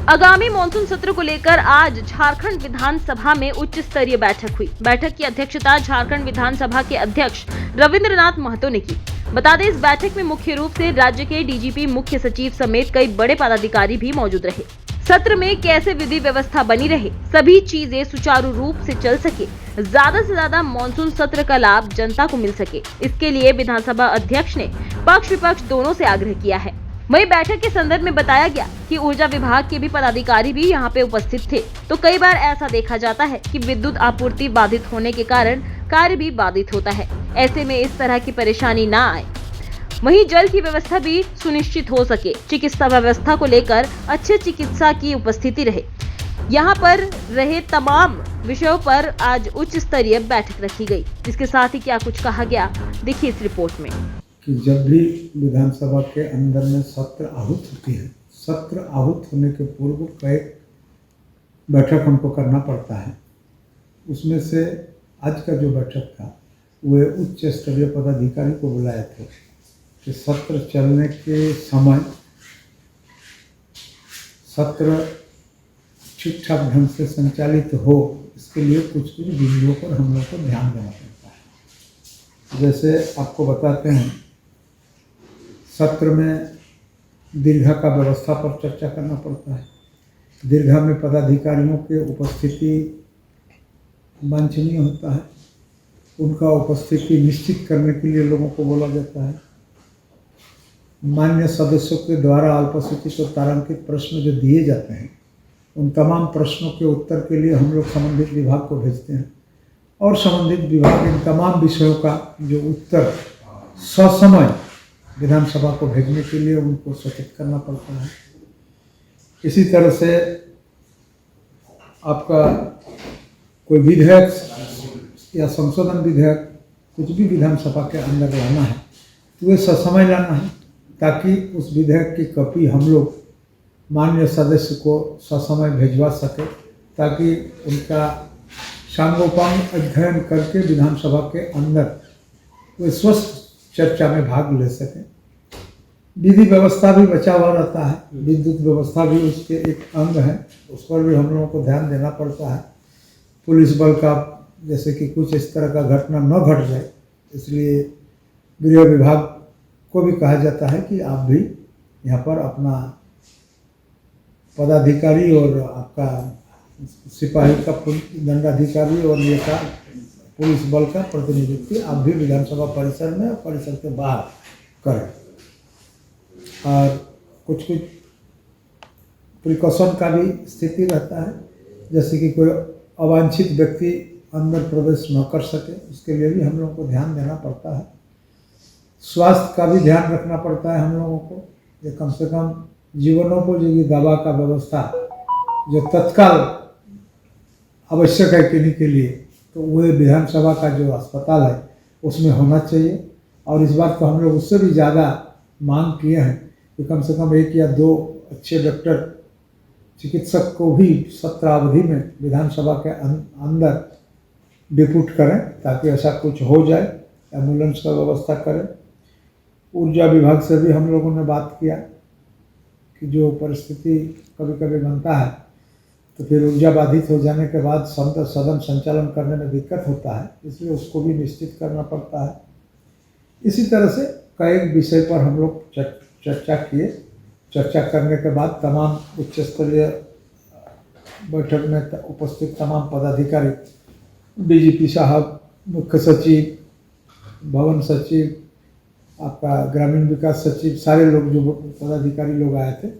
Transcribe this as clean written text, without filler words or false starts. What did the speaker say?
आगामी मानसून सत्र को लेकर आज झारखंड विधानसभा में उच्च स्तरीय बैठक हुई। बैठक की अध्यक्षता झारखंड विधानसभा के अध्यक्ष रविंद्रनाथ महतो ने की। बता दें, इस बैठक में मुख्य रूप से राज्य के डीजीपी, मुख्य सचिव समेत कई बड़े पदाधिकारी भी मौजूद रहे। सत्र में कैसे विधि व्यवस्था बनी रहे, सभी चीजें सुचारू रूप से चल सके, ज्यादा से ज्यादा मानसून सत्र का लाभ जनता को मिल सके, इसके लिए विधानसभा अध्यक्ष ने पक्ष विपक्ष दोनों से आग्रह किया है। वहीं बैठक के संदर्भ में बताया गया कि ऊर्जा विभाग के भी पदाधिकारी भी यहां पे उपस्थित थे। तो कई बार ऐसा देखा जाता है कि विद्युत आपूर्ति बाधित होने के कारण कार्य भी बाधित होता है। ऐसे में इस तरह की परेशानी ना आए, वहीं जल की व्यवस्था भी सुनिश्चित हो सके, चिकित्सा व्यवस्था को लेकर अच्छे चिकित्सा की उपस्थिति रहे, यहाँ पर रहे तमाम विषयों पर आज उच्च स्तरीय बैठक रखी गई। इसके साथ ही क्या कुछ कहा गया, देखिए इस रिपोर्ट में। कि जब भी विधानसभा के अंदर में सत्र आहूत होती है, सत्र आहूत होने के पूर्व कई बैठक हमको करना पड़ता है। उसमें से आज का जो बैठक था वह उच्च स्तरीय पदाधिकारी को बुलाए थे कि सत्र चलने के समय सत्र ठीक ठाक ढंग से संचालित हो, इसके लिए कुछ कुछ बिंदुओं पर हम लोग को ध्यान देना पड़ता है। जैसे आपको बताते हैं, सत्र में दीर्घा का व्यवस्था पर चर्चा करना पड़ता है। दीर्घा में पदाधिकारियों के उपस्थिति वांछनीय होता है, उनका उपस्थिति निश्चित करने के लिए लोगों को बोला जाता है। मान्य सदस्यों के द्वारा अल्पसूचित और तारांकित प्रश्न जो दिए जाते हैं, उन तमाम प्रश्नों के उत्तर के लिए हम लोग संबंधित विभाग को भेजते हैं और संबंधित विभाग इन तमाम विषयों का जो उत्तर ससमय विधानसभा को भेजने के लिए उनको सूचित करना पड़ता है। इसी तरह से आपका कोई विधेयक या संशोधन विधेयक कुछ भी विधानसभा के अंदर लाना है तो वे ससमय लाना है, ताकि उस विधेयक की कॉपी हम लोग माननीय सदस्य को ससमय भेजवा सके, ताकि उनका सांगोपांग अध्ययन करके विधानसभा के अंदर वे स्वस्थ चर्चा में भाग ले सकें। विधि व्यवस्था भी बचा हुआ रहता है, विद्युत व्यवस्था भी उसके एक अंग है, उस पर भी हम लोगों को ध्यान देना पड़ता है। पुलिस बल का जैसे कि कुछ इस तरह का घटना न घट जाए, इसलिए गृह विभाग को भी कहा जाता है कि आप भी यहाँ पर अपना पदाधिकारी और आपका सिपाही का दंडाधिकारी और ये का पुलिस बल का प्रतिनिधित्व आप भी विधानसभा परिसर में और परिसर के बाहर करें। और कुछ कुछ प्रिकॉशन का भी स्थिति रहता है, जैसे कि कोई अवांछित व्यक्ति अंदर प्रवेश न कर सके, उसके लिए भी हम लोगों को ध्यान देना पड़ता है। स्वास्थ्य का भी ध्यान रखना पड़ता है हम लोगों को, ये कम से कम जीवनोपयोगी दवा का व्यवस्था जो तत्काल आवश्यक है किन्हीं के लिए, तो वह विधानसभा का जो अस्पताल है उसमें होना चाहिए। और इस बात को हम लोग उससे भी ज़्यादा मांग किए हैं कि कम से कम 1 या 2 अच्छे डॉक्टर चिकित्सक को भी सत्र अवधि में विधानसभा के अंदर डिप्यूट करें, ताकि ऐसा कुछ हो जाए, एम्बुलेंस का व्यवस्था करें। ऊर्जा विभाग से भी हम लोगों ने बात किया कि जो परिस्थिति कभी कभी बनता है तो फिर ऊर्जा बाधित हो जाने के बाद सदन संचालन करने में दिक्कत होता है, इसलिए उसको भी निश्चित करना पड़ता है। इसी तरह से कई विषय पर हम लोग चर्चा किए। चर्चा करने के बाद तमाम उच्च स्तरीय बैठक में उपस्थित तमाम पदाधिकारी, डीजीपी साहब, मुख्य सचिव, भवन सचिव, आपका ग्रामीण विकास सचिव, सारे लोग जो पदाधिकारी लोग आए थे।